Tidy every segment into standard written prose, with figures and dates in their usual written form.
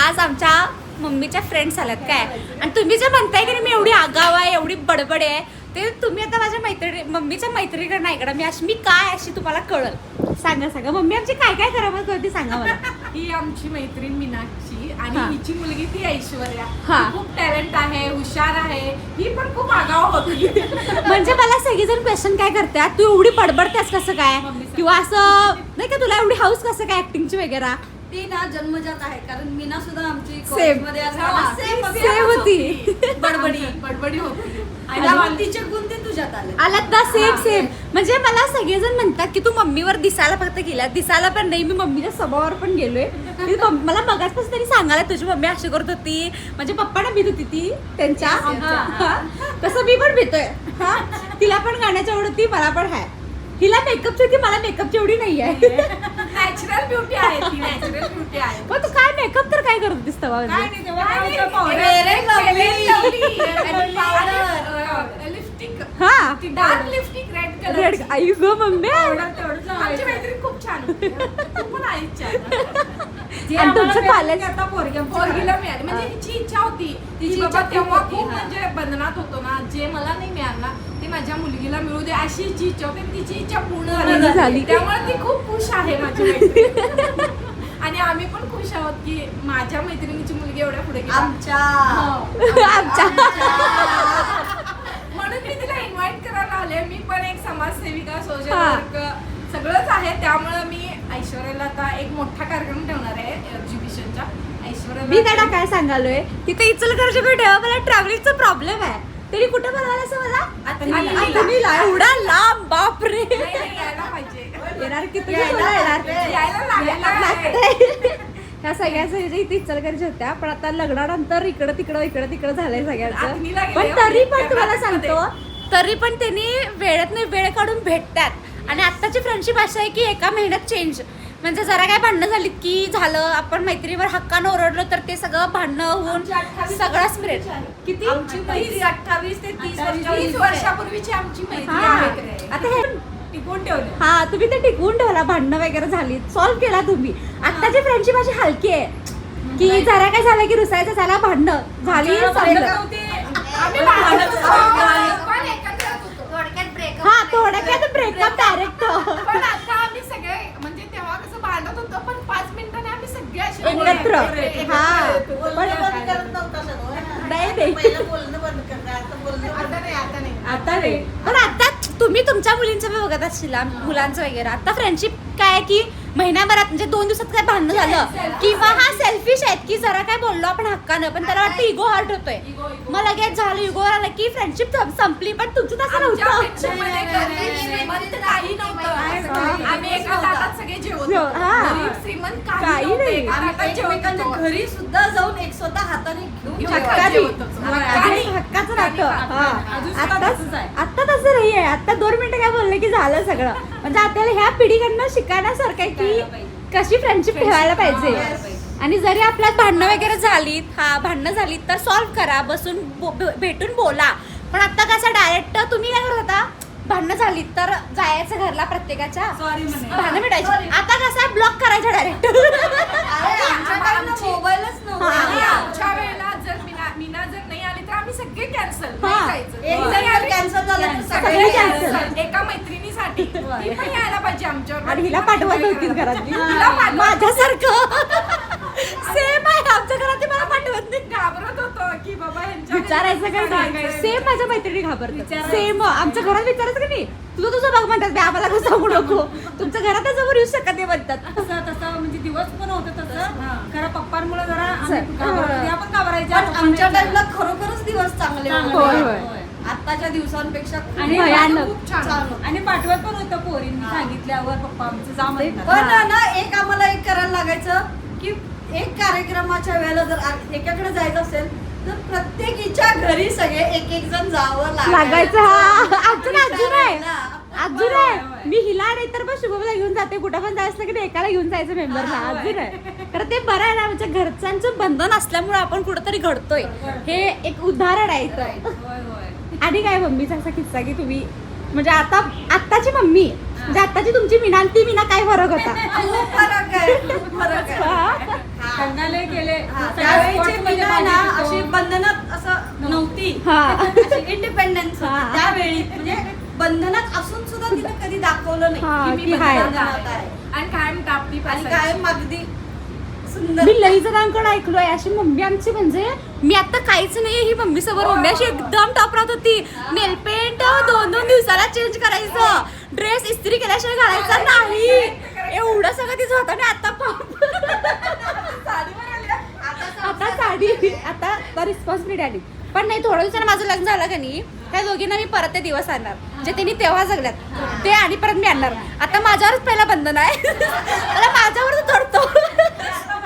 आज आमच्या मम्मीच्या फ्रेंड्स आल्यात काय. आणि तुम्ही जे म्हणताय की मी एवढी आगाव आहे, एवढी बडबड आहे, ते तुम्ही आता माझ्या मम्मीच्या मैत्रिणीकडनं ऐकणार. मी काय अशी तुम्हाला कळल. सांगा मम्मी आमची काय काय करावं कळते सांगा मला. ही आमची मैत्रीण मीनाक्षी आणि हा. हिची मुलगी ती ऐश्वर्या. हा. ती खूप टॅलेंट आहे, हुशार आहे. ही पण खूप आगाव होती. म्हणजे मला सगळेजण क्वेश्चन काय करतात, तू एवढी बडबडतेस कसं काय, किंवा असं नाही का तुला एवढी हाऊस कसं काय ऍक्टिंगची वगैरे. ती ना जन्मजात आहे, कारण मीना सुद्धा आमची Same. कॉलेजमध्ये असताना सेम होती. बडबडी होती. आणि तिचे गुण ते तुझ्यात आले. आलात ना सेम. म्हणजे मला सगळेजण म्हणतात की तू मम्मीवर दिसायला फक्त गेला, दिसायला पण नाही, मी मम्मीच्या स्वभावावर पण गेलोय. मला मगाचपासून तरी सांगायला तुझी मम्मी अशी करत होती, म्हणजे पप्पाना भीत होती ती त्यांच्या. हा. तसं मी पण भीतोय. हा, तिला पण गाण्याची आवड होती, मला पण आहे. हिला मेकअपची होती, मला मेकअपची एवढी नाही आहे. नॅचरल ब्युटी आहे ती, नॅचरल ब्युटी आहे. पण तू काय मेकअप तर काय करत दिसतं काय बाबा. नाही तेव्हा काय होतं, Very lovely. आणि powder. लिपस्टिक, हा ती dark lipstick red red. Colour. आई ग मम्मी. आमची मैत्रीण खूप छान होती. तू पण आहेस छान. आणि तुमचं कॉलेज पोरगीला मिळाली म्हणजे हिची इच्छा होती. तिची बाबा इच्छा तेव्हा होती, खूप हा. म्हणजे बंधनात होतो ना, जे मला नाही मिळालं ते माझ्या मुलगीला मिळू दे अशी हिची इच्छा होती. आणि तिची इच्छा पूर्ण झाली. त्यामुळे ती खूप खुश आहे माझी मैत्रीण. आणि आम्ही पण खुश आहोत की माझ्या मैत्रिणीची मुलगी एवढ्या पुढे गेली. आमच्या म्हणून मी तिला इन्व्हाइट करायला आले. मी पण एक समाजसेविका, सोशल हा. वर्क सगळंच आहे. त्यामुळे मी ऐश्वर्याला आता एक मोठा कार्यक्रम ठेवणार आहे एक्झिबिशनचा. मी ऐश्वर्याला त्याला काय सांगालोय, तिथे इचलकरंजीकडे ठेवा, मला ट्रॅव्हलिंगचा प्रॉब्लेम आहे. तरी कुठं बनवायला असं मला आतनीला. एवढा लांब, बापरे. नाही, नाही, यायला पाहिजे. येणार किती यायला येणार यायला लागणार. ह्या सगळ्याचं इथे इचलकरंजी होत्या, पण आता लग्नानंतर इकडं तिकडं झालंय सगळ्यांचं. आतनीला गेले, पण तरी पण कर्नाटकमध्ये. तुम्हाला सांगतो, तरी पण त्यांनी वेळेत नाही वेळ काढून भेटतात. आणि आत्ताची फ्रेंडशिप अशी आहे की एका महिन्यात चेंज. म्हणजे जरा काय भांडणं झालीत की झालं, आपण मैत्रीवर हक्कानं ओरडलो तर ते सगळं भांडणं होऊन आमची 28 सगळं स्प्रेड. किती आमची मैत्री 28 ते 30 30 वर्षापूर्वीची आमची मैत्री हा. आहे. आता हे टिकून ठेवले. हा, तुम्ही ते टिकवून ठेवला, भांडणं वगैरे झाली, सॉल्व्ह केला तुम्ही. आत्ताची फ्रेंडशिप अशी हलकी आहे की जरा काय झालं की रुसायचं, झाला भांडणं झाली, संपलं. आम्ही भांडत होतो, पण एकत्र होतो. हा, थोडक्यात ब्रेकअप डायरेक्ट. पण आता आम्ही सगळे म्हणजे तेव्हा कसं भांडत होतो, पण 5 मिनिटांनी आम्ही सगळे असे एकत्र. हा. नाही. आता नाही. पण आता तुम्ही तुमच्या मुलींचं बी बघत असशील, मुलांचं वगैरे. आता फ्रेंडशिप काय आहे की महिन्याभरात म्हणजे 2 दिवसात काय भांडणं झालं किंवा हा सेल्फिश आहेत की जरा काय बोललो आपण हक्कानं, पण त्याला वाटतं इगो हर्ट होतोय, मग लगेच झालं इगो आला की फ्रेंडशिप संपली. पण तुमचं तसं नव्हतं. श्रीमंत काही नव्हतं. आम्ही एका ताटात सगळे जेवत हा. होतो. गरीब श्रीमंत काही काही नव्हते. नाही. एका आम्ही ताटात जेवत एकमेकांच्या होतो. घरी सुद्धा जाऊन एक स्वतः हाताने घेऊन हक्काने. जेवत होतो. हक्काने. हक्काचं नातं. हा. अजून सुद्धा तसंच आहे. आता तसं नाही आहे. आता 2 मिनिटं काय बोललं की झालं सगळं. म्हणजे आपल्याला ह्या पिढीकडनं शिकण्यासारखं आहे की कशी फ्रेंडशिप ठेवायला पाहिजे. आणि जरी आपल्यात भांडणं वगैरे झालीत, भांडणं झालीत तर सॉल्व्ह करा, बसून भेटून बोला. पण आता कसं डायरेक्ट तुम्ही काय करत होता, भांडणं झालीत तर जायचं घरला प्रत्येकाच्या, भांडणं मिटायची. आता कसं ब्लॉक करायचं डायरेक्ट. मोबाईलच आणि नव्हता. आमच्या वेळेला जर मीना जर नाही आली तर आम्ही सगळे कॅन्सल. हा. एक जर कॅन्सल झालं तर सगळे सगळे cancel. cancel. एका मैत्रिणीसाठी ती पण यायला पाहिजे आमच्यावर. आणि हिला पाठवत होती घरातली. हिला पाठवत. माझ्यासारखं सेम आहे. आमच्या घरात मला पाठवत नाही. घाबरत होतो की बाबा ह्यांच्या विचारायचं काय नाही. सेम माझ्या मैत्रिणी घाबरतात. सेम आमच्या घरात विचारायचं का नाही, तुझं बघ म्हणतात, बे आम्हाला कसं सांगू नको, तुमच्या घरात जवळ येऊ शकत नाही म्हणतात. तसं म्हणजे दिवस पण होतं तसं. खरं पप्पांमुळे जरा पण घाबरायचं. आमच्या टाइमला खरोखरच दिवस चांगले होय, होय. होते. आताच्या दिवसांपेक्षा खूप आणि भयानक. खूप छान होतं. आणि पाठवत पण होतं पोरींनी सांगितल्यावर पप्पा आमचं जा म्हणतात. पण ना एक आम्हाला एक करायला लागायचं की एक कार्यक्रमाच्या वेळेला जर एकाकडे जायचं असेल तर प्रत्येकीच्या घरी सगळे एक जण जावं लागायचं. हा, अजून आहे. ना. अजून आहे. मी हिला नाही तर मग शुभमला घेऊन जाते, कुठं पण जायचं की एकाला घेऊन जायचं मेंबरला. अजून आहे. तर ते बरं आहे ना, म्हणजे घरच्यांचं बंधन असल्यामुळे आपण कुठंतरी घडतोय, हे एक उदाहरण आहे इथं. होय होय. आणि काय मम्मीचा असा किस्सा की तुम्ही म्हणजे आत्ताची मम्मी म्हणजे आत्ताची तुमची मीना आणि ती मीना काय फरक होता. खूप फरक आहे. खूप फरक आहे. हा. हा. संघालय केले हा, सगळ्या त्यावेळीची sportsमध्ये पिढी भाग ना घेतो. अशी बंधनात असं नव्हती हा. इंडिपेंडन्स हा. त्यावेळी म्हणजे बंधनात असून सुद्धा तिने कधी दाखवलं हा, नाही की की मी हाय. बंधनात आहे आणि कायम टापटी आणि पासायची. कायम अगदी सुंदर मी लई जणांकडे ऐकलोय अशी मम्मी आमची म्हणजे मी आता काहीच नाही ही मम्मी समोर मम्मी अशी एकदम टॉप राहत होती नेलपेंट 2-2 दिवसाला चेंज करायचं ड्रेस इस्त्री केल्याशिवाय घालायचा नाही एवढं सगळं तिचं होतं आणि आता आता साडी आता रिस्पॉन्सिबिलिटी आली पण नाही थोड्या दिवसानं माझं लग्न झालं का नाही त्या दोघींना मी परत ते दिवस आणणार जे त्यांनी तेव्हा जगल्यात ते आणि परत मी आणणार आता माझ्यावरच पहिला बंधन आहे मला माझ्यावरच धरतो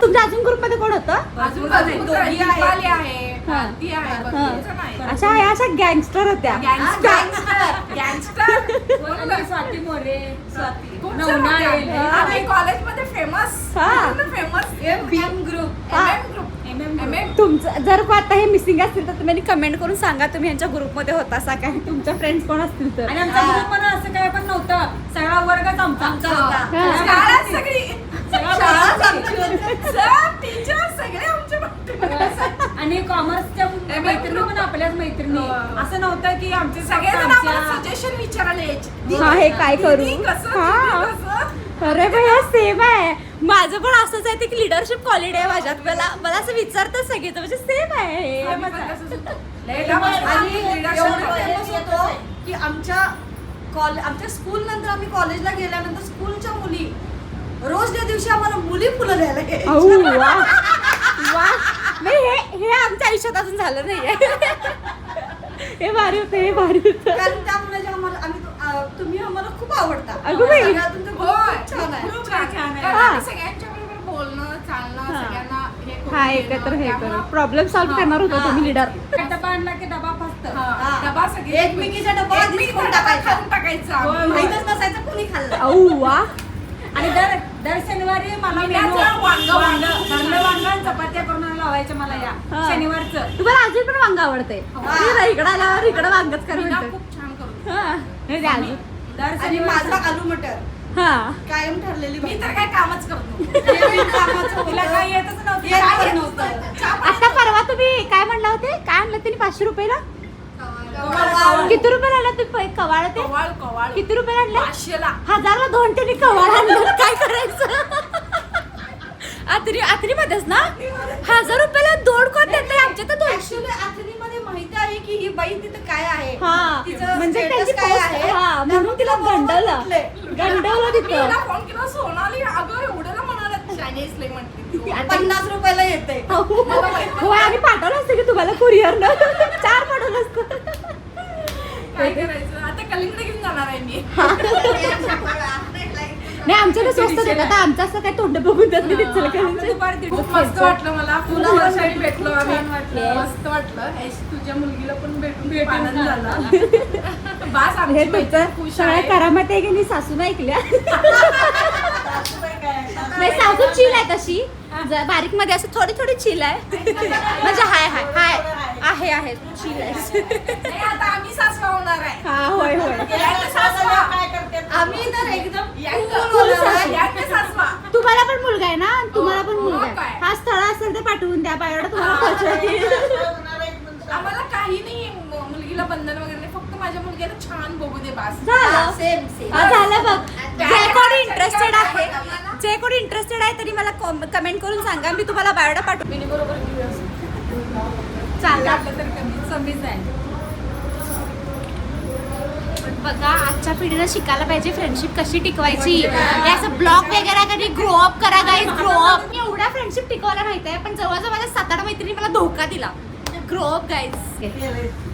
तुमच्या अजून ग्रुप मध्ये कोण होतं अजून दोघी दीपाली आहे हा. भारती आहे हा. भरपूरजण आहेत. अशा गँगस्टर होत्या गँगस्टर आणि स्वाती मोरे खूप नवना छान होत्या. आहे. आम्ही कॉलेजमध्ये फेमस हा. फेमस ग्रुप हा. ग्रुप MM तुमचं जर का आता हे मिसिंग असतील तर तुम्ही कमेंट करून सांगा तुम्ही यांच्या ग्रुपमध्ये होता असा काय तुमच्या फ्रेंड्स कोण असतील तर आणि आमचा ग्रुप पण असं काय पण नव्हतं सगळा वर्गच आमचा आमचा होता. हा. शाळा सगळी सगळा शाळाच वर्ग. आमची होती. सर टीचर सगळे आमच्या पाठीमागे. आणि कॉमर्सच्या मैत्रिणी पण आपल्याच मैत्रिणी हो. असं नव्हतं की आमचे सगळेजण आमच्या आम्हाला सजेशन विचारायला यायचे. हा, हे काय करू? दीदी कसं, हा. दीदी कसं? अरे भैया सेम आहे माझं पण असंच आहे ते लिडरशिप क्वालिटी आहे माझ्यात मला असं विचारतात सगळेच म्हणजे सेम आहे हे. आम्ही पण तसंच होतो. आणि आम्ही एवढं leadership फेमस होतो की आमच्या स्कूल नंतर आम्ही कॉलेजला गेल्यानंतर स्कूलच्या मुली रोज त्या दिवशी आम्हाला मुली फुलं द्यायला यायच्या. अहो, वा वा नाही हे आमच्या आयुष्यात अजून झालं नाहीये हे भारी होतं हे भारी होतं कारण त्या मुलाच्या तुम्ही आम्हाला खूप आवडता अगं बाई. सगळ्या तुमचं group होय. खूप छान आहे खूप छान छान आहे. कारण हा. आम्ही सगळ्यांच्या बरोबर बोलणं चालणं हा. सगळ्यांना हे करून हा देणं, एकत्र हे त्यामुळं- करू प्रॉब्लेम सॉल्व्ह करणार होतो हा. तुम्ही लिडर डबा आणला की डबा फसत हा. हा. डबा सगळे एकमेकीचा डबा आधीच एकमेकीचा खाऊन डबा टाकायचा. खाऊन टाकायचा होय, होय. माहीतच नसायचं कोणी खाल्लं अहो वा आणि दर शनिवारी मला मिठाचं मेनू वांग वांग चपात्या करून लावायच्या मला या हा. शनिवारचं तुम्हाला अजून पण वांग आवडते इकडं आल्यावर इकडं वांगच कर मीना म्हणतात खूप छान करू हा हे द्या अजून दर आणि माझा शनिवार आलू मटर हा कायम ठरलेली मी भाजी. तर काय कामच करतो नेहमी कामाचं होतं. तिला काही येतच नव्हतं येत काय पण येत नव्हतं. आता परवा तुम्ही काय म्हणला होते काय आणलं त्यांनी 500 रुपयाला कवाळ. किती रुपयाला आणलं तुम्ही कवाळ ते कवाळ कवाळ किती रुपयाला आणलं 500ला 1000ला 2 त्यांनी कवाळ आणलं काय करायचं आतरी मध्येच ना 1000 रुपयाला 2 कोण देते आमच्या तर 200 Actually आथनीमध्ये माहिती आहे की ही बाई तिथं काय आहे हा तिचं म्हणजे status त्यांची काय post- आहे हा म्हणून तिला गंडवलं मी तिथं हिला फोन केला सोनाली अगं एवढ्याला म्हणाला चायनीज लई म्हटली ती. 50 रुपयाला येते हो आणि पाठवलं असतं की तुम्हाला कुरिअरनं 4 पाठवलं असतं काय करायचं आता कलिंगड घेऊन जाणार आहे मी नाही आमच्याकडे स्वस्त देतात आता आमचं असं काय तोंड बघून देत नाही चला करायचं. दुपारी खूप मस्त वाटलं मला तुला खूप पण वर्षांनी भेटलो आम्ही छान वाटलं. मस्त वाटलं हे तुझ्या मुलगीला पण भेटून खूप भेटून आनंद झाला. झाला बास हे आमची तुमचं मैत्रीण खुश सगळ्या आहे करामत आहे की नाही सासून ऐकल्या नाही सासू चिल आहे तशी बारीक मध्ये असं थोडी थोडी चिल आहे म्हणजे आहे चिल आहे नाही, आता आम्ही सासवा होणार आहे हा होय होय यांचे सासवा आम्ही तर एकदम यांचं cool होणार आहे. यांचे सासवा तुम्हाला पण मुलगा आहे ना तुम्हाला पण हो, मुलगा काय? आहे हा स्थळ असेल तर पाठवून द्या एवढं तुम्हाला खर्च येईल. आम्हाला काही नाही मुलगीला बंधन वगैरे नाही फक्त माझ्या मुलगीला छान बघू दे बास झालं सेम सेम हा, झालं बघ जे कोणी इंटरेस्टेड आहे आम्हाला- जे कोणी इंटरेस्टेड आहे तरी मला कमेंट करून सांगा मी तुम्हाला बायोडा पाठवू मिनी बरोबर घेऊया चालेल आपलं तर कमीच आहे पण बघा आजच्या पिढीला शिकायला पाहिजे फ्रेंडशिप कशी टिकवायची हे असं ब्लॉग वगैरे कधी ग्रो अप करा गाईज ग्रो अप मी एवढा फ्रेंडशिप टिकवायला माहिती आहे पण जवळजवळ माझ्या 7-8 मैत्रिणी मला धोका दिला ग्रो अप गाईज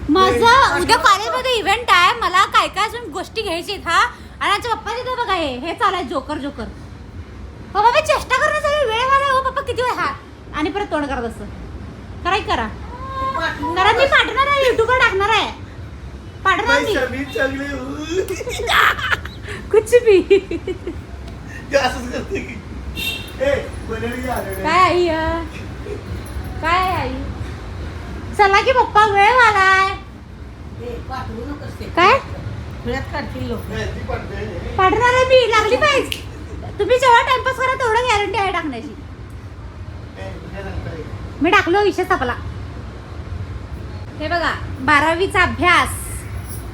माझं उद्या कॉलेजमध्ये इव्हेंट आहे मला काय काय अजून गोष्टी घ्यायची आहेत हा आणि आमच्या पप्पा तिथे बघा हे चालू आहे जोकर पप्पा मी चेष्टा करण्याचा वेळ मला हो पप्पा किती वेळ हा आणि परत तोंड करत असं करा कारण मी पाठवणार आहे युट्यूबवर टाकणार आहे पाठवणार मी मी चांगली कुछ भी असंच करते की ए बनवली आले काय आई काय आई चला की पप्पा वेळ आलाय काय ती पडते पाठवणार आहे मी लागली पाहिजे तुम्ही जेव्हा टाइमपास करा तेवढं गॅरंटी आहे टाकण्याची मी टाकलो विषय संपला. हे बघा 12वीचा अभ्यास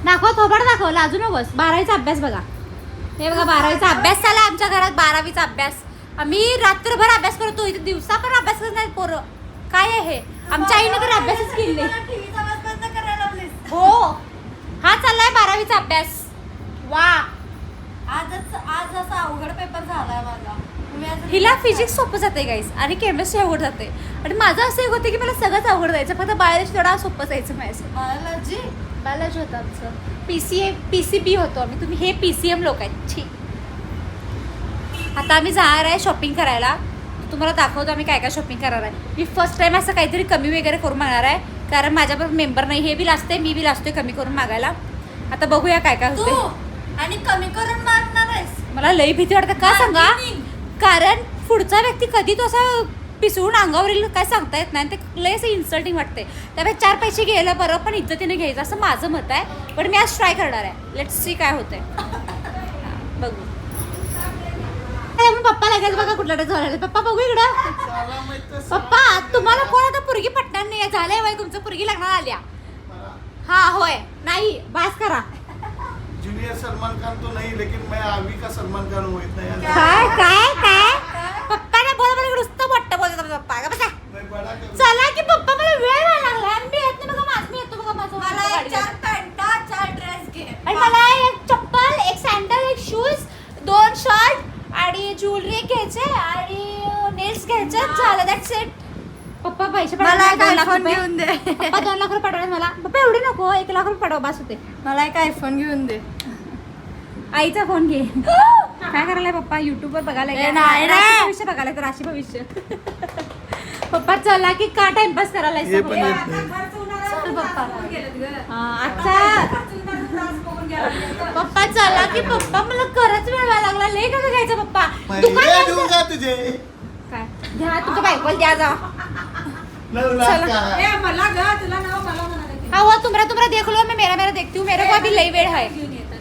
दाखव, थोबड दाखव, लाजू नकोस. 12वीचा अभ्यास बघा. हे बघा 12वीचा अभ्यास झाला आमच्या घरात. 12वीचा अभ्यास आम्ही रात्रभर अभ्यास करतो. इथे दिवसा पण अभ्यास करत नाही पोरं. काय आहे हे? आमच्या आईने तर अभ्यासच केले. टीव्हीचा आवाज बंद करायला लावलीस. हो, हा चाललाय 12वीचा अभ्यास. वा, आज असा अवघड पेपर झालाय माझा. मी आज हिला फिजिक्स सोपं जाते गाईस आणि केमिस्ट्री अवघड जाते. आणि माझं असं एक होतं की मला सगळंच अवघड जायचं, फक्त बायोलॉजी थोडा सोपं जायचं माझं. बायोलॉजी होतं आमचं. PCB होतो आम्ही. तुम्ही हे PCM लोक आहेत. छी. आता आम्ही जाणार आहे शॉपिंग करायला. तुम्हाला दाखवतो आम्ही काय काय शॉपिंग करणार आहे. मी फर्स्ट टाइम असं काहीतरी कमी वगैरे करून मागणार आहे, कारण माझ्याबरोबर मेंबर नाही. हे बी लाजते, मी बी लाजतोय कमी करून मागायला. आता बघूया काय काय तू होतं. आणि कमी करून मागणार आहेस. मला लई भीती वाटते. का सांगा? कारण पुढचा व्यक्ती कधी तो असा पिसवून अंगावर येईल काय सांगता येत नाही. ते लई असं इन्सल्टिंग वाटते. त्यामुळे 4 पैसे घ्यायला बरं, पण इज्जतीने घ्यायचं असं माझं मत आहे. पण मी आज ट्राय करणार आहे. लेट्स सी काय होतंय. बघू. पप्पा लगेच बघा कुठला ड्रेस झाला. पप्पा बघू इकडं. पप्पा तुम्हाला कोण आता पुरगी पटणार नाही. झालंय वय तुमचं, पुरगी लग्नाला आल्या. हा होय, नाही बास करा. जूनियर सलमान खान तो नहीं, लेकिन मैं अभी का सलमान खान हूँ. इतना याद काय काय काय पप्पा ना बोला मला नुसतं मोठं बोलत पप्पा का बसा. मैं बड़ा कर चला की पप्पा मला वेळ व्हायला लागला. मी येत नाही बघा. माझं मी येतो बघा. माझं मला गाडी 4 पॅन्टा 4 ड्रेस घे. आणि मला एक चप्पल, एक सॅन्डल, एक शूज, 2 शर्ट आणि ज्वेलरी घ्यायचे आणि नेल्स घ्यायचे. झालं, दॅट्स इट. पप्पा पैसे मला एक 2 लाख iPhone रुपये घेऊन दे. पप्पा 2 लाख रुपये पाठवले मला. पप्पा एवढे नको, 1 लाख रुपये पाठव बस होते. मला एक आयफोन घेऊन दे. आईचा फोन घे. काय करायला पप्पा? युट्यूबवर बघायला ए, नाही रे. राशी भविष्य बघायला तर राशी भविष्य. पप्पा चला की का टाइमपास करायला ये पण येत नाही. पप्पा अच्छा पप्पा चला की पप्पा मला खरंच वेळ व्हायला लागला. लय का घ्यायचं पप्पा? मैं दूंगा तुझे काय घ्या तुमच्या बायकोला द्या जा. 9 लाख का है. ए, मला ग तुला नाव मला म्हणाले की हाँ वो तुम्हारा देख लो, मैं मेरा देखती हूँ. मेरे को अभी लई वेळ है.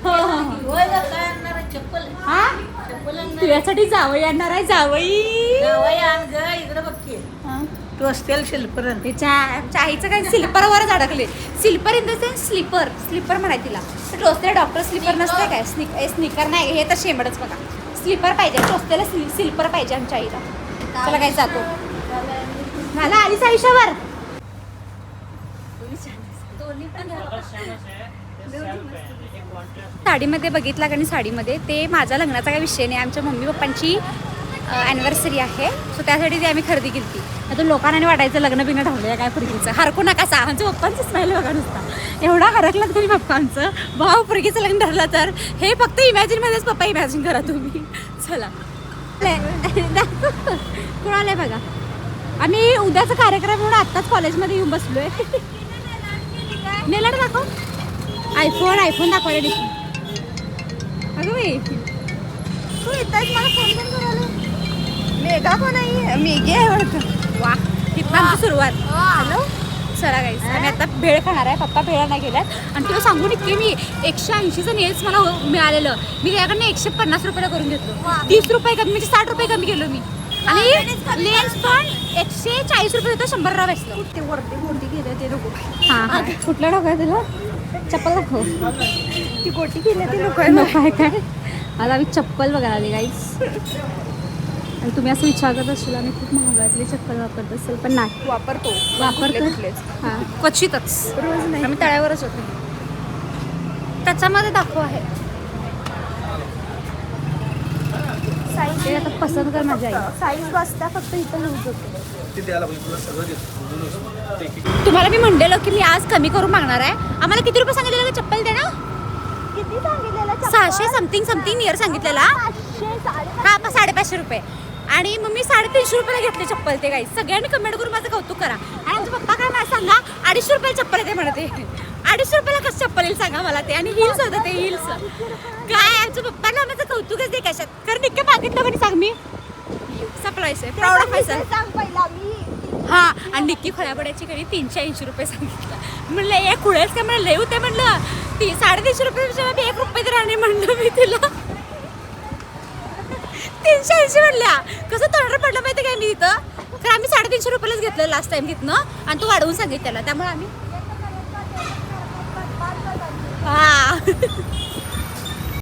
हो हो हो. होय ग, काय आणणार आहे? चप्पल. हा चप्पल आणणार. तुझ्यासाठी जावई आणणार आहे. जावई जावई आण ग, इकडे बघ की. हा. तू असतील शिल्पर. चाहीचं काय स्लिपरवरच अडकले. Slipper in the sense slipper म्हणाय तिला. टोचतेला डॉक्टर स्लिपर नसते काय? स्निकर नाही, हे तर शेंबडच बघा. स्लिपर पाहिजे, टोचतेला स्लिपर पाहिजे आमच्या आईला. चला काय जातो. झाला आलीच आयुष्यावर. साडीमध्ये बघितला का नाही? साडीमध्ये ते माझ्या लग्नाचा काही विषय नाही. आमच्या मम्मी पप्पांची ॲनिव्हर्सरी आहे, सो त्यासाठी ती आम्ही खरेदी केली होती. आता लोकांना वाटायचं लग्न बिग्न ठेवलं काय पुरगीचं. हरकू नका सा. आमच्या पप्पांचं स्माईल बघा नुसता. एवढा हरकला तुम्ही पप्पांचं. भाऊ पुरगीचं लग्न ठरलं तर हे फक्त इमॅजिनमध्येच पप्पा इमॅजिन करा तुम्ही. चला कुणाला आहे बघा. आम्ही उद्याचा कार्यक्रम म्हणून आत्ताच कॉलेजमध्ये येऊन बसलोय. नेलाड दाखव. आयफोन दाखवायला देखील. अगं बाई तू येतायच मला फोन पण करायला. मेगा पण आहे, मेगी आहे वाटतं. वा इथं आमची सुरुवात. हॅलो चला गाईस, आम्ही आता भेळ खाणार आहे. पप्पा भेळ नाही गेल्यात. आणि तुला सांगून इतके मी 180चं नेल्स मला मिळालेलं. मी त्याच्याकडनं 150 रुपयाला करून घेतलो. 30 रुपये कमी म्हणजे 60 रुपये कमी केलो मी. आणि लेन्स पण 140 रुपये होतं. 100 बसलं. ते वरती गोटी गेलं ते नको. हां कुठलं नको आहे तुला? चप्पल दाखव. ती गोटी गेल्या ते नको आहे काय? आता आम्ही चप्पल बघायला आली गाईस. आणि तुम्ही असं विचार करत असेल आम्ही खूप महागातली चप्पल वापरत असेल, पण नाही वापरतो. हां क्वचितच, रोज नाही. आम्ही तळ्यावरच होतो. त्याच्यामध्ये दाखव आहे साईज. आता पसंत कर माझ्या आई. साईज वाजता फक्त इथं लूज होतो. तुम्हाला मी म्हणलेलं की मी आज कमी करून मागणार आहे. आम्हाला किती रुपये सांगितलेलं का चप्पल देणं? किती सांगितलेलं? 600 समथिंग नियर सांगितलेला. हा 550 रुपये. आणि मग मी 350 रुपयाला घेतले चप्पल. ते काही सगळ्यांनी कमेंट करून माझं कौतुक करा. आणि आमचे पप्पा काय मला सांगा 250 रुपयाला चप्पल येते म्हणते. 250 रुपयाला कसं चप्पल येईल सांगा मला ते. आणि हिल्स होतं ते हिल्स. काय आमच्या पप्पांना माझं कौतुकच दे कशात. कारण निक्के मागितलं पण सांग मी सप्लायचं प्राऊड ऑफ मायसेल्फ. हा आणि निक्की खोळ्यापड्याची कधी 380 रुपये सांगितलं. म्हणलं एक खुळेच काय म्हणलं लय होते म्हणलं. 350 रुपये मी 1 रुपये तर आणि म्हणलं मी तिला 380 म्हणल्या. कसं तोंडावर पडलं माहिती काय मी तिथं. तर आम्ही 350 रुपयालाच घेतलं लास्ट टाइम तिथनं आणि तू वाढवून सांगितलं त्याला त्यामुळे आम्ही हा